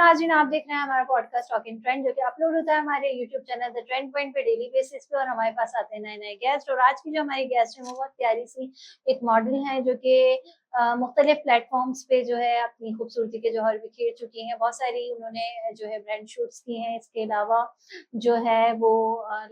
नाज़रीन, आप देख रहे हैं हमारा पॉडकास्ट टॉकिंग ट्रेंड, जो कि अपलोड होता है हमारे YouTube channel the trend point पे डेली बेसिस पे। और हमारे पास आते हैं नए नए गेस्ट। और आज की जो हमारी गेस्ट है वो बहुत प्यारी सी एक मॉडल है, जो कि मुख्तलिफ प्लेटफॉर्म्स पे जो है अपनी खूबसूरती के जौहर बिखेर चुकी हैं। बहुत सारी उन्होंने जो है ब्रांड शूट्स की हैं। इसके अलावा जो है वो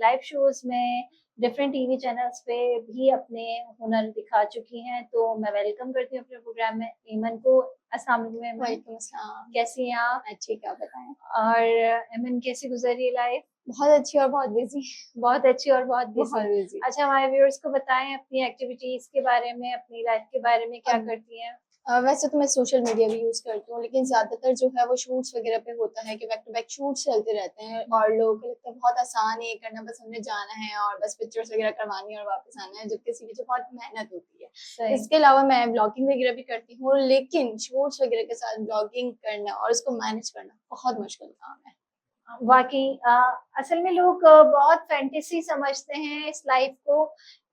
लाइव शोज में डिफरेंट टीवी चैनल्स पे भी अपने हुनर दिखा चुकी हैं। तो मैं वेलकम करती हूँ अपने प्रोग्राम में ईमन को। अस्सलाम वालेकुम ईमन। वालेकुम अस्सलाम। कैसी हैं आप? अच्छी, क्या बताएं। और ईमन कैसी गुजर रही है लाइफ? बहुत अच्छी और बहुत बिजी। बहुत अच्छी और बहुत बहुत बिजी। बिजी। अच्छा, हमारे व्यूअर्स को बताएं अपनी एक्टिविटीज के बारे में, अपनी लाइफ के बारे में, क्या अब करती हैं? वैसे तो मैं सोशल मीडिया भी यूज करती हूँ, लेकिन ज्यादातर जो है वो शूट्स वगैरह पे होता है कि बैक टू बैक शूट्स चलते रहते हैं और लोगों को लगता है बहुत आसान है ये करना, बस हमने जाना है और बस पिक्चर्स वगैरह करवानी है और वापस आना है, जबकि इसके पीछे बहुत मेहनत होती है। सही। इसके अलावा मैं ब्लॉगिंग वगैरह भी करती हूँ, लेकिन शूट्स वगैरह के साथ ब्लॉगिंग करना और उसको मैनेज करना बहुत मुश्किल काम है। वाकई असल में लोग बहुत फैंटेसी समझते हैं इस लाइफ को,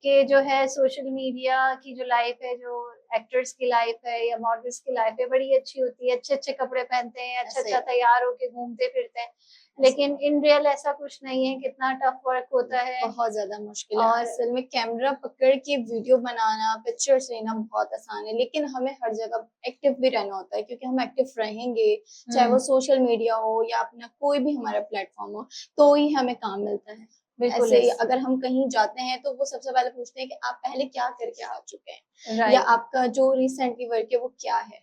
कि जो है सोशल मीडिया की जो लाइफ है, जो एक्टर्स की लाइफ है या मॉडल्स की लाइफ है, बड़ी अच्छी होती है। अच्छे अच्छे कपड़े पहनते हैं, अच्छा ऐसे अच्छा तैयार होके घूमते फिरते हैं। लेकिन इन रियल ऐसा कुछ नहीं है। कितना टफ वर्क होता है। बहुत ज्यादा मुश्किल है। और असल में कैमरा पकड़ के वीडियो बनाना, पिक्चर्स लेना बहुत आसान है, लेकिन हमें हर जगह एक्टिव भी रहना होता है, क्योंकि हम एक्टिव रहेंगे, चाहे वो सोशल मीडिया हो या अपना कोई भी हमारा प्लेटफॉर्म हो, तो ही हमें काम मिलता है। बिल्कुल ऐसे ही ऐसे। अगर हम कहीं जाते हैं तो वो सबसे पहले पूछते हैं कि आप पहले क्या करके आ चुके हैं, या राइट। आपका जो रिसेंटली वर्क है वो क्या है।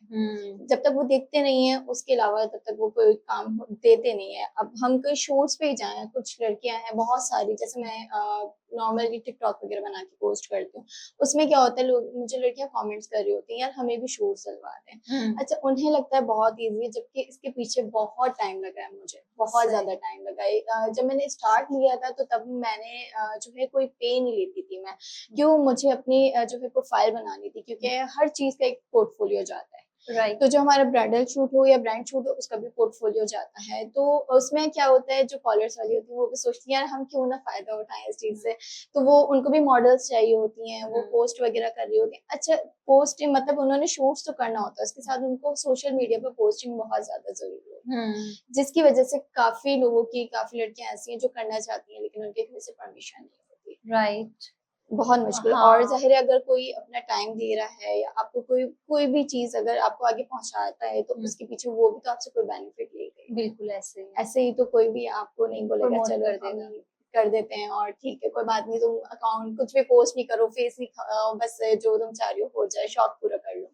जब तक वो देखते नहीं है, उसके अलावा तब तक वो कोई काम देते नहीं है। अब हम कोई शोर्ट्स पे ही जाएं, कुछ लड़कियां हैं बहुत सारी, जैसे मैं नॉर्मली टिकटॉक वगैरह बना के पोस्ट करती हूँ, उसमें क्या होता है, लोग मुझे लड़कियां कमेंट्स कर रही होती हैं, यार हमें भी शोर्ट्स डलवा दें। अच्छा, उन्हें लगता है बहुत ईजी है, जबकि इसके पीछे बहुत टाइम लगा है, मुझे बहुत ज्यादा टाइम लगा है। जब मैंने स्टार्ट लिया था तो तब मैंने जो है कोई पे नहीं लेती थी मैं, क्यों, मुझे अपनी जो है प्रोफाइल बनानी थी, क्योंकि हर चीज का एक पोर्टफोलियो जाता है। राइट। तो जो हमारा ब्राइडल शूट हो या ब्रांड शूट हो, उसका भी पोर्टफोलियो जाता है। तो उसमें क्या होता है, जो कॉलर्स वाली होती है वो भी सोचती है यार हम क्यों ना फायदा उठाएं इस चीज से, तो वो उनको भी मॉडल्स चाहिए होती हैं, वो पोस्ट वगैरह कर रही होती हैं। अच्छा, पोस्ट मतलब उन्होंने शूट्स तो करना होता है, उसके साथ उनको सोशल मीडिया पर पोस्टिंग बहुत ज्यादा जरूरी होती है, जिसकी वजह से काफी लोगों की, काफी लड़कियां ऐसी हैं जो करना चाहती हैं, लेकिन उनके घर से परमिशन नहीं होती। राइट। बहुत मुश्किल। और हाँ। ज़ाहिर है, अगर कोई अपना टाइम दे रहा है या आपको कोई कोई भी चीज़ अगर आपको आगे पहुँचाता है, तो उसके पीछे वो भी तो आपसे कोई बेनिफिट लेगा। बिल्कुल ऐसे ही ऐसे ही तो कोई भी आपको नहीं बोलेगा प्रमोट चलो कर हम देगा। कर देते हैं और ठीक है, कोई बात नहीं, तुम अकाउंट कुछ भी पोस्ट नहीं करो, फेस नहीं बस जो तुम चाह रही हो जाए, शौक पूरा कर लो।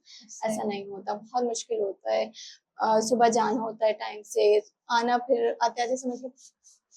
ऐसा नहीं होता, बहुत मुश्किल होता है। सुबह जाना होता है टाइम से, आना, फिर आते-आते समझ लो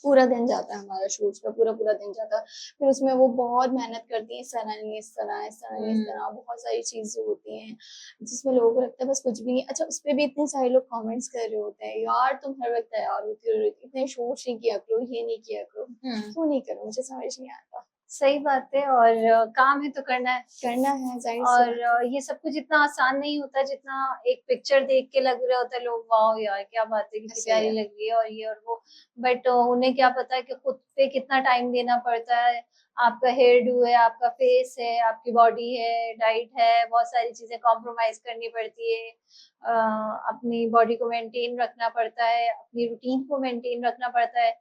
पूरा दिन जाता है हमारा शूट्स में, पूरा-पूरा दिन जाता है। फिर उसमें वो बहुत मेहनत करती हैं, इस तरह नहीं, इस तरह, इस तरह नहीं, इस तरह, बहुत सारी चीज़ें होती हैं, जिसमें लोगों को लगता है बस कुछ भी नहीं। अच्छा, उसपे भी इतने सारे लोग कमेंट्स कर रहे होते हैं, यार तुम हर वक़्त तैयार होती हो, इतने शूट्स नहीं किया करो, ये नहीं किया करो। क्यों नहीं करूँ, मुझे समझ नहीं आता। सही बात है। और काम है तो करना है। करना है, ज़ाहिर-सी और बात है। ये सब कुछ इतना आसान नहीं होता जितना एक पिक्चर देख के लग रहा होता है। लोग वाओ यार क्या बात है, कितनी सही प्यारी है। लग रही है और ये और वो। बट उन्हें क्या पता है कि खुद पे कितना टाइम देना पड़ता है। आपका हेयर डू है, आपका फेस है, आपकी बॉडी है, डाइट है, बहुत सारी चीजें कॉम्प्रोमाइज करनी पड़ती है। अपनी बॉडी को मेंटेन रखना पड़ता है, अपनी रूटीन को मेंटेन रखना पड़ता है।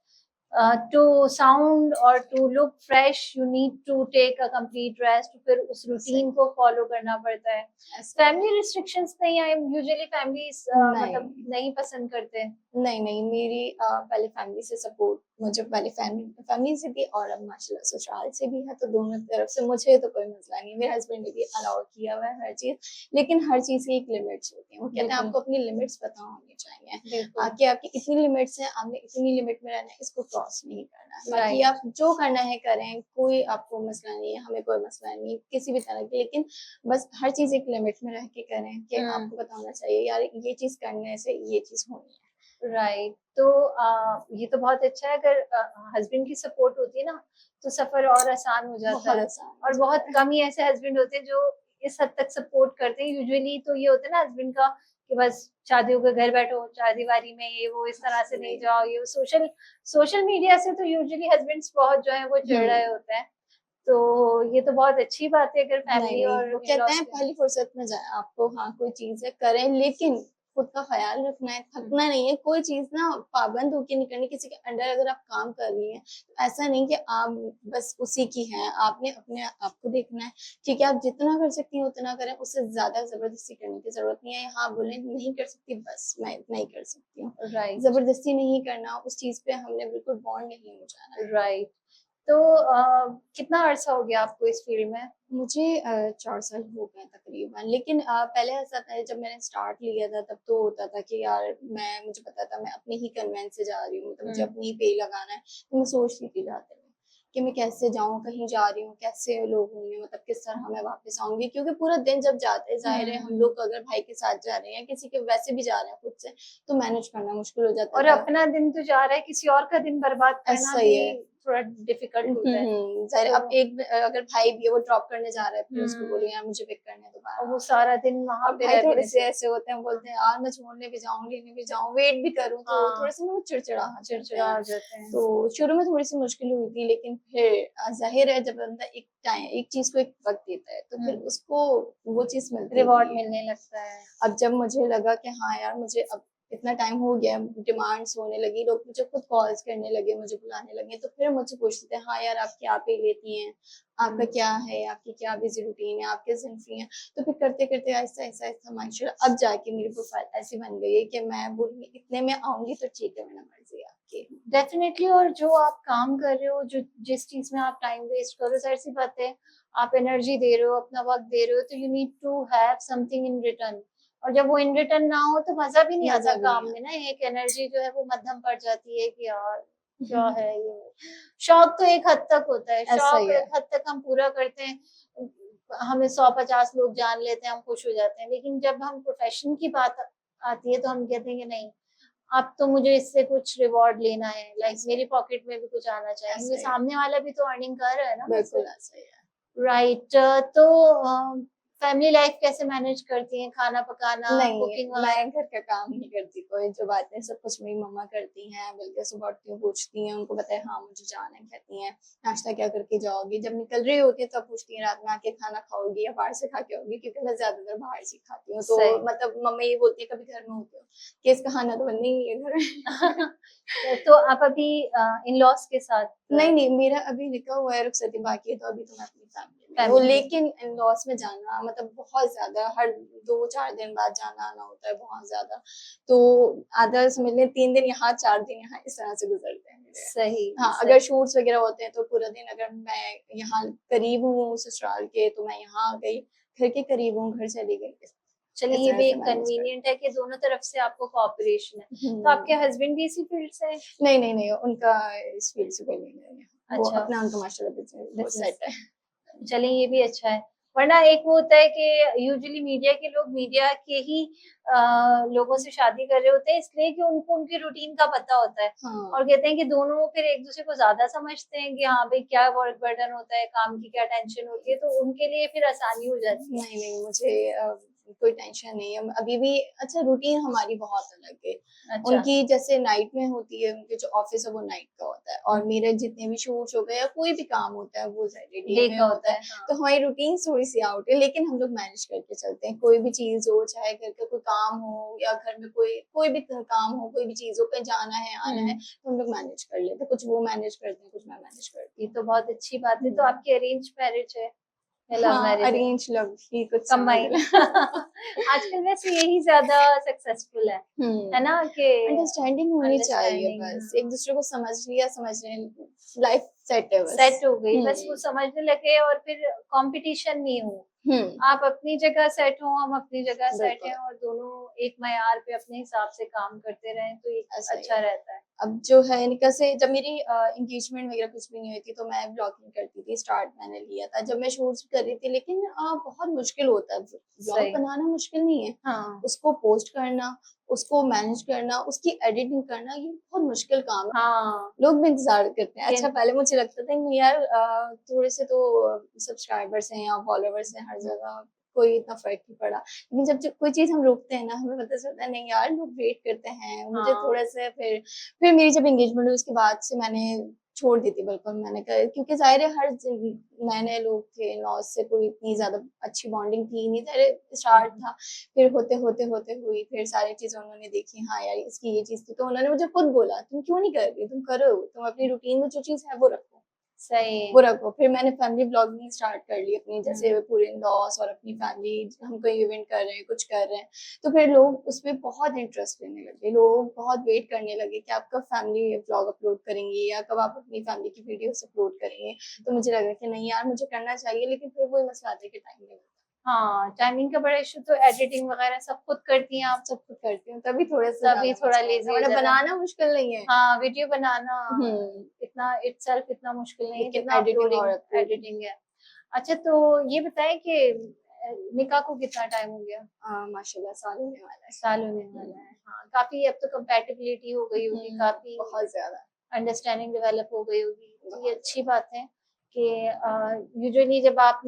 To sound or to look fresh, you need to take a complete rest. फिर उस सही। रूटीन को फॉलो करना पड़ता है। ऐसे है। फैमिली रिस्ट्रिक्शंस नहीं है, यूजुअली फैमिलीज नहीं। मतलब नहीं पसंद करते। नहीं, मेरी पहले फैमिली से सपोर्ट, मुझे पहले फैमिली फैमिली से थी और अब माशाल्लाह ससुराल से भी है, तो दोनों तरफ से मुझे तो कोई मसला नहीं है। मेरे हस्बैंड ने भी अलाउ किया हुआ है हर चीज़, लेकिन हर चीज़ की एक लिमिट्स होती हैं। वो कहते हैं बिल्कुल। आपको अपनी लिमिट्स पता होनी चाहिए, बिल्कुल। कि आपकी इतनी लिमिट्स हैं, आपने इतनी लिमिट में रहना है, इसको क्रॉस नहीं करना है। बाकी राइट। आप जो करना है करें, कोई आपको मसला नहीं है, हमें कोई मसला नहीं है किसी भी तरह की, लेकिन बस हर चीज़ एक लिमिट में रह के करें, कि आपको पता होना चाहिए यार ये चीज़ करने से ये चीज़ होनी है। राइट। तो ये तो बहुत अच्छा है। अगर हस्बैंड की सपोर्ट होती है ना, तो सफर और आसान हो जाता बहुत है। आसान हो और जाता बहुत है। कम ही ऐसे हस्बैंड होते हैं जो इस हद तक सपोर्ट करते हैं। यूजुअली तो ये होता है ना हस्बैंड का, कि बस शादी होकर घर बैठो, चारदीवारी में ये वो, इस तरह से नहीं नहीं। जाओ, ये सोशल सोशल मीडिया से तो यूजुअली हस्बैंड्स बहुत जो है वो चिढ़ हुँ। रहे होते हैं। तो ये तो बहुत अच्छी बात है अगर नहीं, फैमिली नहीं, और वो इन कहते लॉज हैं के। पहली फुर्सत में जाए आपको, हाँ, कोई चीज़ है करें, लेकिन खुद का ख्याल रखना है, थकना नहीं है, कोई चीज ना पाबंद होके नहीं करनी, किसी के अंडर अगर आप काम कर रही हैं तो ऐसा नहीं कि आप बस उसी की हैं, आपने अपने आप को देखना है। ठीक है, आप जितना कर सकती हैं उतना करें, उससे ज्यादा जबरदस्ती करने की जरूरत नहीं है। हाँ बोले नहीं कर सकती, बस मैं इतना ही कर सकती हूँ, राइट, जबरदस्ती नहीं करना, उस चीज पे हमने बिल्कुल बॉन्ड नहीं हो जाना है। राइट। तो कितना अर्सा हो गया आपको इस फील्ड में? मुझे 4 साल हो गए तकरीबन, लेकिन पहले ऐसा था जब मैंने स्टार्ट लिया था तब तो होता था कि यार मुझे पता था मैं अपने ही कन्वेंस से जा रही हूँ, मतलब मुझे अपनी ही पे लगाना है, तो मैं सोचती थी जाते हुए कि मैं कैसे जाऊँ, कहीं जा रही हूँ कैसे लोग होंगे, मतलब किस तरह मैं वापस आऊंगी, क्योंकि पूरा दिन जब जाते हैं, जाहिर है हम लोग अगर भाई के साथ जा रहे हैं, किसी के वैसे भी जा रहे हैं खुद से, तो मैनेज करना मुश्किल हो जाता और था। अपना दिन तो जा रहा है, किसी और का दिन बर्बाद करना ऐसा ही भी है। थोड़ा डिफिकल्ट होता है। जाहिर है, तो अब अगर भाई भी है वो ड्रॉप करने जा रहा है, फिर उसको बोलो यार मुझे पिक करने और दोबारा। वो सारा दिन वहां और पे भाई रह भी थोड़े नहीं से सकते। ऐसे होते हैं, बोलते हैं यार मैं छोड़ने भी जाऊँ, लेने भी जाऊँ, वेट भी करूँ, तो हाँ, थोड़े से ना वो चिड़चिड़ाहट करते चिड़चिड़ा हैं। हो जाते हैं। तो शुरू में थोड़ी सी मुश्किल हुई थी, लेकिन फिर जाहिर है जब बंदा एक चीज को एक वक्त देता है तो फिर उसको वो चीज मिलती रिवॉर्ड है। मिलने लगता है। अब जब मुझे लगा कि हाँ यार मुझे अब इतना टाइम हो गया, डिमांड्स होने लगी, लोग मुझे खुद कॉल्स करने लगे, मुझे बुलाने लगे, तो फिर मुझसे पूछते थे हाँ यार आप क्या पे लेती हैं, आपका क्या है, आपकी क्या बिजी रूटीन है, आप किस दिन फ्री हैं। तो फिर करते करते आहिस्ता आहिस्ता आहिस्ता माशाल्लाह अब जाके मेरी प्रोफाइल ऐसी बन गई है कि मैं बोलूँगी इतने में आऊंगी तो ठीक है, मेरा मर्जी है आपकी। डेफिनेटली। और जो आप काम कर रहे हो, जो जिस चीज में आप टाइम वेस्ट कर रहे हो, जाहिर सी बात है आप एनर्जी दे रहे हो, अपना वक्त दे रहे हो, तो you need to have something in return. और जब वो इन रिटर्न ना हो तो मजा भी नहीं आता मजा भी काम नहीं में आता। ना। एक एनर्जी जो है वो मध्यम पड़ जाती है कि यार क्या है ये। शौक तो एक हद तक होता है, ऐसा शौक ही है। एक हद तक हम पूरा करते हैं, हमें 150 लोग जान लेते हैं, हम खुश हो जाते हैं। लेकिन जब हम प्रोफेशन की बात आती है तो हम कहते हैं कि नहीं, अब तो मुझे इससे कुछ रिवॉर्ड लेना है, लाइक मेरी पॉकेट में भी कुछ आना चाहिए, ऐसा क्योंकि ही है, सामने वाला भी तो अर्निंग कर रहा है ना मुझसे। बिल्कुल ऐसा ही है। राइट। तो फैमिली लाइफ कैसे मैनेज करती हैं, खाना पकाना, नहीं, कुकिंग? मैं घर का काम नहीं करती, कोई जो बातें सब कुछ मेरी मम्मा करती हैं, बल्कि सुबह उठती हूँ पूछती हैं, उनको पता है हाँ मुझे जाना है, कहती हैं नाश्ता क्या करके जाओगी, जब निकल रही होती है तब पूछती हैं रात में आके खाना खाओगी या बाहर से खा के आओगी, क्योंकि मैं ज्यादातर बाहर से खाती हूँ, तो सही। मतलब मम्मा ये बोलती है कभी घर में होते हो कि इसका खाना तो बनना ही नहीं है घर में। तो आप अभी इन लॉस के साथ? नहीं, मेरा अभी निकाह हुआ है रुखसती, बाकी है, तो अभी तो मैं अपनी फैमिली में हूँ। फैमिली में? लेकिन इन-लॉज़ में जाना मतलब बहुत ज़्यादा, हर 2-4 दिन बाद जाना-आना होता है बहुत ज़्यादा। तो आधा समझ लें 3 दिन यहाँ, 4 दिन यहाँ, इस तरह से गुज़रते हैं मेरे। सही, हाँ, सही। अगर शूट्स वग़ैरह होते हैं तो पूरा दिन, अगर मैं यहाँ करीब हूँ ससुराल के तो मैं यहाँ आ गई, घर के करीब हूँ, घर चली गई। चलिए, इस ये तरह भी से एक मैनेज कर। कन्वीनियंट है कि दोनों तरफ से आपको कोऑपरेशन है। तो आपके हुँ। हस्बैंड भी इसी फील्ड से हैं? नहीं, उनका इस फील्ड से कोई लेना नहीं है। वो अच्छा, अपना, उनका माशाल्लाह बिज़नेस वो बिजनेस। सेट है। चलिए, ये भी अच्छा है। वरना एक वो होता है कि यूजुअली मीडिया के लोग मीडिया के ही लोगों से शादी कर रहे होते हैं, इसलिए कि उनको उनकी रूटीन का पता होता है। हाँ। और कहते हैं कि दोनों फिर एक दूसरे को ज्यादा समझते हैं कि हाँ भाई क्या वर्क बर्डन होता है, काम की क्या टेंशन होती है, तो उनके लिए फिर आसानी हो जाती है। नहीं, मुझे कोई टेंशन नहीं है। अभी भी अच्छा, रूटीन हमारी बहुत अलग है। अच्छा। उनकी जैसे नाइट में होती है, उनके जो ऑफिस है वो नाइट का होता है, और मेरे जितने भी शूट्स हो गए या कोई भी काम होता है वो सारे डे डे में का होता होता है। है, तो हाँ। हमारी रूटीन थोड़ी सी आउट है, लेकिन हम लोग मैनेज करके चलते हैं। कोई भी चीज़ हो, चाहे घर का कोई काम हो या घर में कोई भी काम हो, कोई भी चीज़ हो, कहीं जाना है, आना है, तो हम लोग मैनेज कर लेते हैं। कुछ वो मैनेज करते हैं, कुछ मैं मैनेज करती ये हूँ। तो बहुत अच्छी बात है। तो हुँ। आपकी अरेंज मैरिज है या लव हाँ, मैरिज है? अरेंज लव ही कुछ समझ कंबाइन। लो। आजकल वैसे यही ज्यादा सक्सेसफुल हुँ। है ना कि अंडरस्टैंडिंग होनी चाहिए अंडरस्टैंडिंग। बस। एक दूसरे को समझ लिया, समझ रहे, लाइफ सेट है बस। सेट हो गई, बस वो हुँ। समझने लगे और फिर कंपटीशन नहीं हो। हुँ, आप अपनी जगह सेट हो, हम अपनी जगह सेट बिल्कुल, हैं, और दोनों एक मयार पे अपने हिसाब से काम करते रहें तो ये ऐसा ही अच्छा है। रहता है। अब जो है निकल से जब मेरी एंगेजमेंट वगैरह कुछ भी नहीं हुई थी, तो मैं ब्लॉगिंग करती थी, स्टार्ट मैंने लिया था जब मैं शूट्स कर रही थी, लेकिन बहुत मुश्किल होता है, ब्लॉग सही। बनाना मुश्किल नहीं है, हाँ, उसको पोस्ट करना, उसको मैनेज करना, उसकी एडिटिंग करना, ये बहुत मुश्किल काम है। हाँ। लोग भी इंतज़ार करते हैं। कि अच्छा, पहले मुझे लगता था कि यार थोड़े से तो सब्सक्राइबर्स हैं या फॉलोवर्स हैं हर जगह, कोई इतना फ़र्क नहीं पड़ा। लेकिन जब कोई चीज़ हम रोकते हैं ना, हमें पता चलता है नहीं यार लोग वेट करते हैं। मुझे हाँ, थोड़ा-सा फिर मेरी जब एंगेजमेंट हुई उसके बाद से मैंने छोड़ दी थी बिल्कुल मैंने कहा, क्योंकि ज़ाहिर है हर नए नए लोग थे, लॉस से कोई इतनी ज़्यादा अच्छी बॉन्डिंग थी नहीं, ज़ाहिर स्टार्ट था। फिर होते होते होते हुई, फिर सारी चीज़ें उन्होंने देखी, हाँ यार इसकी ये चीज़ थी, तो उन्होंने मुझे खुद बोला तुम क्यों नहीं कर रही, तुम करो, तुम अपनी रूटीन में जो चीज़ है वो रखो, सही वो रखो। फिर मैंने फैमिली व्लॉगिंग स्टार्ट कर ली अपनी, जैसे हम्म, पूरे इन-लॉज़ और अपनी फैमिली, हम कोई इवेंट कर रहे हैं, कुछ कर रहे हैं, तो फिर लोग उसमें बहुत इंटरेस्ट लेने लगे। लोग बहुत वेट करने लगे कि आप कब फैमिली व्लॉग अपलोड करेंगी या कब आप अपनी फैमिली की वीडियोज़ अपलोड करेंगे। तो मुझे लगा कि नहीं यार मुझे करना चाहिए, लेकिन फिर वही मसला आता है कि टाइम नहीं मिलता। हाँ टाइमिंग का बड़ा इशू, तो एडिटिंग वगैरह सब खुद करती हैं आप? सब कुछ करती हूँ, तभी थोड़ा-सा तभी ज़्यादा थोड़ा मसला होता लेजी है, हो वरना जाता है। बनाना मुश्किल नहीं है। हाँ वीडियो बनाना हुँ, इतना इटसेल्फ इतना मुश्किल नहीं है लेकिन जितना एडिटिंग और अपलोडिंग अपलोडिंग एडिटिंग है। अच्छा तो ये बताएं कि निकाह को कितना टाइम हो गया? माशाल्लाह साल होने वाला है। साल होने वाला है। हाँ काफी अब तो कंपैटिबिलिटी हो गई होगी, काफी बहुत ज़्यादा। अंडरस्टैंडिंग डेवलप हो गई होगी, तो ये बहुत अच्छी बात है कि यूजुअली जब आप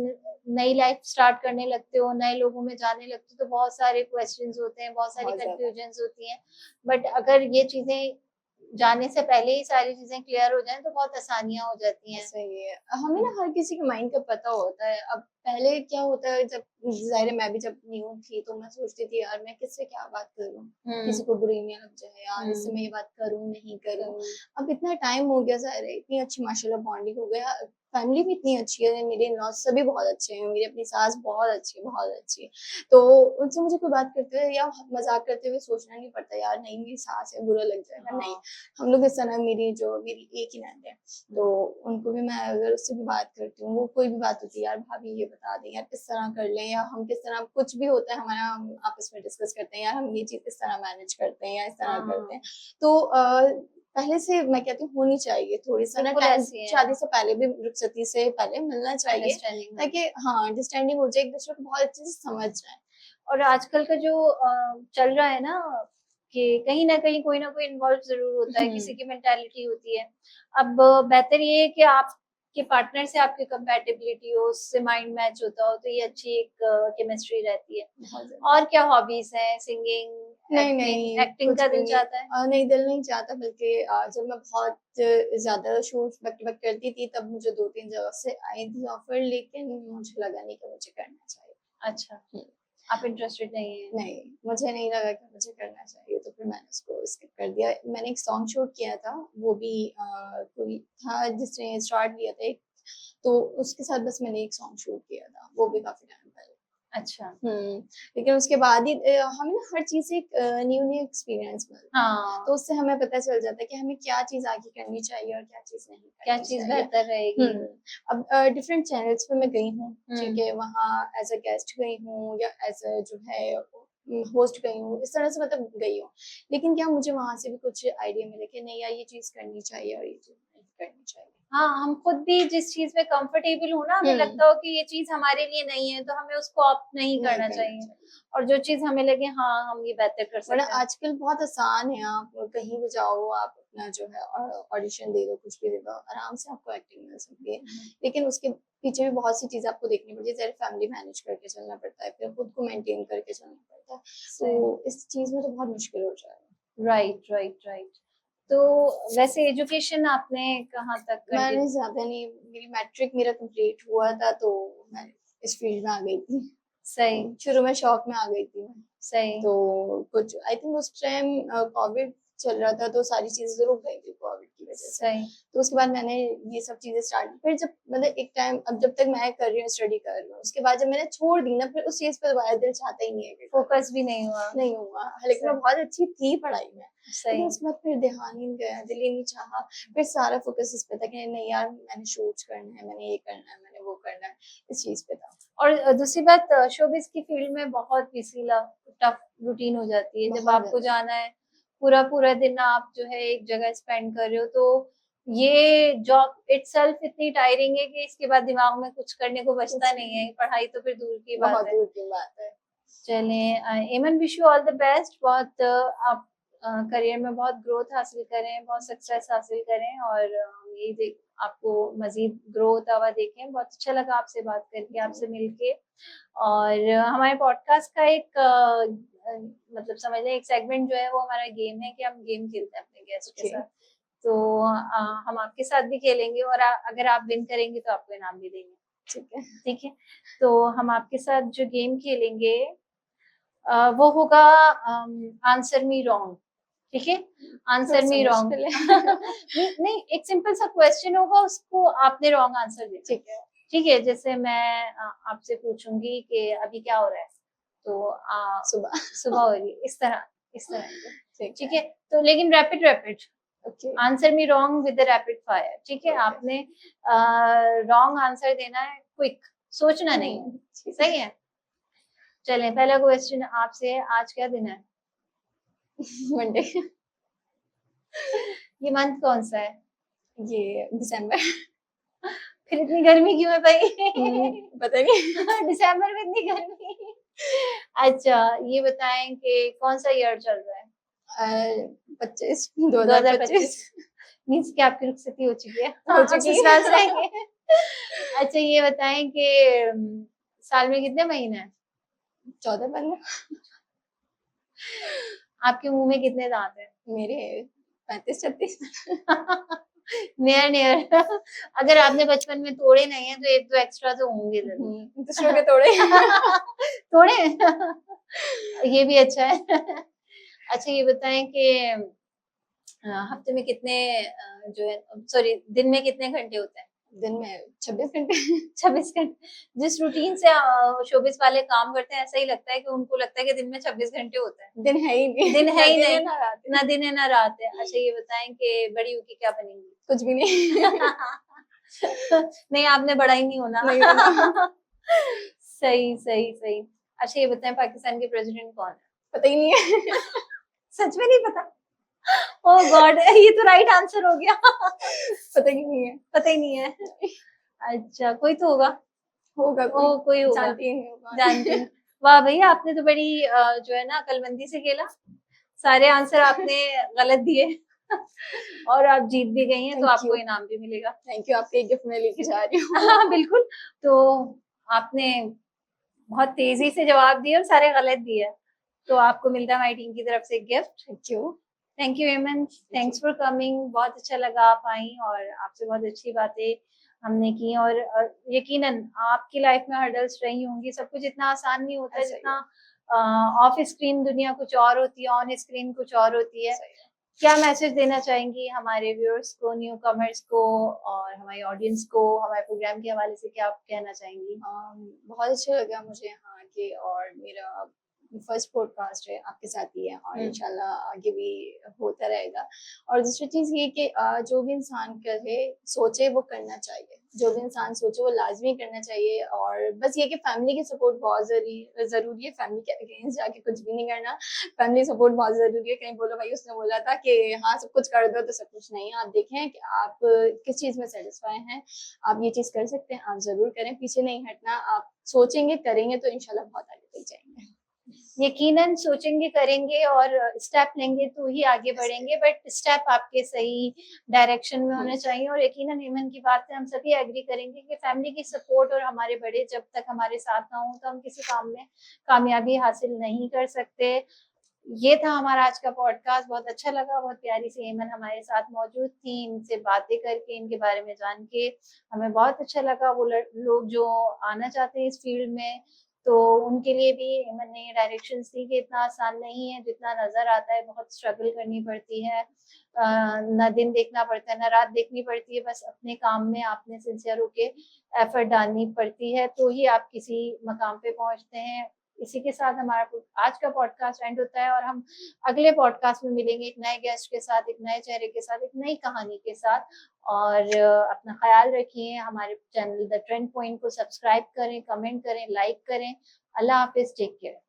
नई लाइफ स्टार्ट करने लगते हो, नए लोगों में जाने लगते हो, तो बहुत सारे क्वेश्चंस होते हैं, बहुत सारी बहुत ज़्यादा। कंफ्यूजन्स होती हैं, बट अगर ये चीजें जाने से पहले ही सारी चीजें क्लियर हो जाएं तो बहुत आसानियां हो जाती हैं। सही है। हमें ना हर किसी के माइंड का पता होता है। अब पहले क्या होता है, जब ज़ाहिर है मैं भी जब न्यू थी तो मैं सोचती थी यार मैं किससे क्या बात करूँ? किसी हम्म को बुरी ना लग जाए यार, इससे मैं ये बात करूँ, नहीं करूँ। अब इतना टाइम हो गया, ज़ाहिर है इतनी अच्छी माशाल्लाह बॉन्डिंग हो गया। फैमिली भी इतनी अच्छी है, मेरे इन-लॉज़ सभी बहुत अच्छे हैं, मेरी अपनी सास बहुत अच्छी है, बहुत अच्छी है। तो उनसे मुझे कोई बात करते हुए या मज़ाक करते हुए सोचना नहीं पड़ता यार नहीं मेरी सास है, बुरा लग जाएगा, नहीं। हाँ हम लोग इस तरह, मेरी एक ही ननद है, तो उनको भी मैं अगर उससे भी बात करती हूँ, वो कोई भी बात होती है, यार भाभी ये बता दें, यार किस तरह कर लें, या हम किस तरह कुछ भी होता है हमारा, हम आपस में डिस्कस करते हैं, यार हम ये चीज़ इस तरह मैनेज करते हैं या इस तरह करते हाँ हैं। तो पहले से मैं कहती हूँ होनी चाहिए थोड़ी-सा ना बिल्कुल टाइम, ऐसी है, शादी से पहले भी, रुखसती से पहले मिलना चाहिए, अंडरस्टैंडिंग हो। ताकि हाँ, अंडरस्टैंडिंग हो जाए, एक-दूसरे को बहुत अच्छे से समझ जाएँ। और आजकल का जो चल रहा है ना कि कहीं ना कहीं कोई ना कोई इन्वॉल्व जरूर होता है, किसी हुँ, की मेंटालिटी होती है। अब बेहतर ये है कि आपके पार्टनर से आपकी कंपैटिबिलिटी हो, उससे माइंड मैच होता हो, तो ये अच्छी एक केमिस्ट्री रहती है। बहुत ज़्यादा। और क्या हॉबीज हैं? सिंगिंग, नहीं, एक्टिंग? नहीं, एक्टिंग कुछ का भी दिल नहीं। चाहता है? नहीं, दिल नहीं चाहता, बल्कि जब मैं बहुत ज़्यादा शूट्स बैक टू बैक करती थी, तब मुझे 2-3 जगह से आई थी ऑफ़र, लेकिन मुझे लगा नहीं कि मुझे करना चाहिए। अच्छा, हुँ, आप इंटरेस्टेड नहीं है? नहीं, मुझे नहीं लगा कि मुझे करना चाहिए, तो फिर मैंने उसको स्किप कर दिया। मैंने एक सॉन्ग शूट किया था, वो भी कोई था जिसने स्टार्ट लिया था एक, तो उसके साथ बस मैंने एक सॉन्ग शूट किया था, वो भी काफ़ी टाइम पहले। अच्छा हुँ, लेकिन उसके बाद ही हमें ना हर चीज़ से एक न्यू-न्यू एक्सपीरियंस मिलता है। हाँ, तो उससे हमें पता चल जाता है कि हमें क्या चीज़ आगे करनी चाहिए और क्या चीज़ नहीं क्या करनी चीज चाहिए। बेहतर रहेगी? अब डिफरेंट चैनल्स पे मैं गई हूँ, ठीक हम्म है? वहाँ एज़ अ गेस्ट गई हूँ या एज़ अ जो है होस्ट गई हूँ, इस तरह से मतलब गई हूँ। लेकिन क्या मुझे वहाँ से भी कुछ आइडिया मिले कि नहीं यार ये चीज़ करनी चाहिए और ये चीज़ नहीं करनी चाहिए। हाँ, हम खुद भी जिस चीज़ में कंफर्टेबल हो ना, हमें हुँ, लगता हो कि ये चीज़ हमारे लिए नहीं है, तो हमें उसको ऑप्ट नहीं नहीं करना करना चाहिए। चाहिए। और जो चीज़ हमें लगे हाँ, हम ये बेहतर कर वरना सकते हैं। आजकल बहुत आसान है, आप कहीं भी जाओ, आप अपना जो है ऑडिशन दे दो, कुछ भी दे दो, आराम से आपको एक्टिंग मिल सकती है। लेकिन उसके पीछे भी बहुत सी चीज़ें आपको देखनी पड़ती है, ज़रा फैमिली मैनेज करके चलना पड़ता है, फिर खुद को मेंटेन करके चलना पड़ता है। सही। तो इस चीज़ में तो बहुत मुश्किल हो जाएगा। Right, right, right. तो वैसे एजुकेशन आपने कहाँ तक मैंने कंटिन्यू? ज़्यादा नहीं, मेरी मैट्रिक मेरा कंप्लीट हुआ था, तो मैं इस फील्ड में आ गई थी। सही, शुरू में शौक में आ गई थी मैं। सही, तो कुछ आई थिंक उस टाइम कोविड चल रहा था, तो सारी चीज़ें रुक गई थी कोविड की वज़ह से। सही। तो उसके बाद मैंने ये सब चीज़ें स्टार्ट की। फिर जब मतलब एक टाइम, अब जब तक मैं कर रही हूँ, स्टडी कर रही हूँ, उसके बाद जब मैंने छोड़ दी ना, फिर उस चीज़ पे दोबारा दिल चाहता ही नहीं है कि करूँ। फोकस भी नहीं हुआ। नहीं हुआ, लेकिन मैं सही, बहुत अच्छी थी पढ़ाई में। लेकिन सही। उसके बाद फिर ध्यान ही नहीं गया, दिल ही नहीं चाहा। फिर सारा फोकस इस पे था कि नहीं यार मैंने शूट्स करना है, मैंने ये करना है, मैंने वो करना है, इस चीज़ पे था। और दूसरी बात, शोबिज़ की फील्ड में बहुत बिज़ी टफ रूटीन हो जाती है। जब बहुत आपको ज़्यादा। जाना है, पूरा-पूरा दिन आप जो है एक जगह स्पेंड कर रहे हो, तो ये जॉब इटसेल्फ इतनी टायरिंग है कि इसके बाद दिमाग में कुछ करने को बचता कुछ नहीं नहीं, है। पढ़ाई तो फिर दूर की बात बहुत है। दूर की बात है। चलें, एमन wish you all the best. बहुत आप करियर में बहुत ग्रोथ हासिल करें, बहुत सक्सेस हासिल करें, और यही देख आपको मज़ीद ग्रो होता हुआ देखें। बहुत अच्छा लगा आपसे बात करके, आपसे मिलके। और हमारे पॉडकास्ट का एक मतलब समझ लें एक सेगमेंट जो है वो हमारा गेम है कि हम गेम खेलते हैं अपने गेस्ट के ओके, साथ। तो हम आपके साथ भी खेलेंगे और अगर आप विन करेंगे तो आपको इनाम भी देंगे। ठीक है। ठीक है, तो हम आपके साथ जो गेम खेलेंगे वो होगा आंसर मी रॉन्ग। ठीक है, आंसर मी रॉन्ग। नहीं, एक सिंपल सा क्वेश्चन होगा, उसको आपने रॉन्ग आंसर देना। ठीक है। ठीक है, जैसे मैं आपसे पूछूंगी कि अभी क्या हो रहा है, तो सुबह। सुबह हो रही है, इस तरह ठीक ठीक है, तो लेकिन rapid okay. Answer me wrong with the rapid fire. ठीक है, आपने रॉन्ग आंसर देना है, क्विक, सोचना नहीं है। सही है, चलें, पहला क्वेश्चन आपसे, आज क्या दिन है? मंडे। ये मंथ कौन सा है? ये दिसंबर। फिर इतनी गर्मी क्यों है भाई? पता नहीं। दिसंबर में इतनी गर्मी? अच्छा, ये बताएं कि कौन सा ईयर चल रहा है? 25 2025 2025 मीन्स कि आपकी रुखसती हो चुकी है। हो हाँ, चुकी ससुराल से है। आएंगे। अच्छा, ये बताएं कि साल में कितने महीने हैं? 14-15 आपके मुंह में कितने दांत हैं? मेरे 35-36 नियर नियर। अगर आपने बचपन में तोड़े नहीं है तो एक दो एक्स्ट्रा तो होंगे जरूर। दूसरों के तोड़े। तोड़े। ये भी अच्छा है। अच्छा, ये बताएं कि हफ्ते में कितने जो है, सॉरी, दिन में कितने घंटे होते हैं? दिन में 26 घंटे। 26 घंटे। जिस रूटीन से शोबिस वाले काम करते हैं, ऐसा ही लगता है कि उनको लगता है कि दिन में 26 घंटे होते हैं। दिन है ही नहीं। दिन है ही नहीं, ना रात है। ना दिन है ना रात है। अच्छा, ये बताएं कि बड़ी होके क्या बनेंगी? कुछ भी नहीं। नहीं, आपने बड़ा ही नहीं होना। नहीं होना। सही सही सही। अच्छा, ये बताएं, पाकिस्तान के प्रेसिडेंट कौन है? पता ही नहीं है। सच में नहीं पता? ओह गॉड, ये तो राइट आंसर हो गया। पता ही नहीं है। पता ही नहीं है। अच्छा, कोई तो होगा। होगा ओ, कोई होगा, जानती ही नहीं होगा। जानती हूँ। वाह भैया, आपने तो बड़ी जो है ना अकलमंदी से खेला, सारे आंसर आपने गलत दिए। और आप जीत भी गई हैं, तो Thank आपको you. इनाम भी मिलेगा। थैंक यू, आपके गिफ्ट में लेके जा रही हूँ। हाँ बिल्कुल, तो आपने बहुत तेजी से जवाब दिए और सारे गलत दिए, तो आपको मिलता है हमारी टीम की तरफ से एक gift. Thank you Heman, thanks for coming. बहुत अच्छा लगा आप आई और आपसे बहुत अच्छी बातें हमने की, और यकीनन आपकी लाइफ में हर्डल्स रही होंगी, सब कुछ इतना आसान नहीं होता है जितना ऑफ स्क्रीन दुनिया कुछ और होती है, ऑन स्क्रीन कुछ और होती है। क्या मैसेज देना चाहेंगी हमारे व्यूअर्स को, न्यू कमर्स को और हमारी ऑडियंस को, हमारे प्रोग्राम के हवाले से क्या आप कहना चाहेंगी? बहुत अच्छा लगा मुझे यहाँ आके, और मेरा फर्स्ट पॉडकास्ट है आपके साथ ही है, और इंशाल्लाह आगे भी होता रहेगा। और दूसरी चीज़ ये कि जो भी इंसान करे सोचे वो करना चाहिए, जो भी इंसान सोचे वो लाजमी करना चाहिए। और बस ये कि फैमिली की सपोर्ट बहुत ज़रूरी है, फैमिली के अगेंस्ट जाके कुछ भी नहीं करना, फैमिली सपोर्ट बहुत ज़रूरी है। कहीं बोलो भाई उसने बोला था कि हाँ सब कुछ कर दो, तो सब कुछ नहीं। आप देखें कि आप किस चीज़ में सेटिस्फाई हैं, आप ये चीज़ कर सकते हैं, आप ज़रूर करें, पीछे नहीं हटना। आप सोचेंगे करेंगे तो इंशाल्लाह बहुत आगे तक जाएंगे। यकीनन सोचेंगे, करेंगे और स्टेप लेंगे तो ही आगे बढ़ेंगे, बट स्टेप आपके सही डायरेक्शन में होने चाहिए। और यकीनन हेमन की बात से हम सभी एग्री करेंगे कि फैमिली की सपोर्ट और हमारे बड़े जब तक हमारे साथ ना हो तो हम किसी काम में कामयाबी हासिल नहीं कर सकते। ये था हमारा आज का पॉडकास्ट, बहुत अच्छा लगा, बहुत प्यारी सी हेमन हमारे साथ मौजूद थी, इनसे बातें करके, इनके बारे में जान के हमें बहुत अच्छा लगा। वो लोग जो आना चाहते हैं इस फील्ड में, तो उनके लिए भी हेमन ने डायरेक्शन दी कि इतना आसान नहीं है जितना नजर आता है, बहुत स्ट्रगल करनी पड़ती है, ना दिन देखना पड़ता है ना रात देखनी पड़ती है, बस अपने काम में आपने सिंसियर होके एफर्ट डालनी पड़ती है तो ही आप किसी मकाम पे पहुंचते हैं। इसी के साथ हमारा आज का पॉडकास्ट एंड होता है, और हम अगले पॉडकास्ट में मिलेंगे एक नए गेस्ट के साथ, एक नए चेहरे के साथ, एक नई कहानी के साथ। और अपना ख्याल रखिए, हमारे चैनल द ट्रेंड पॉइंट को सब्सक्राइब करें, कमेंट करें, लाइक करें। अल्लाह हाफिज, टेक केयर।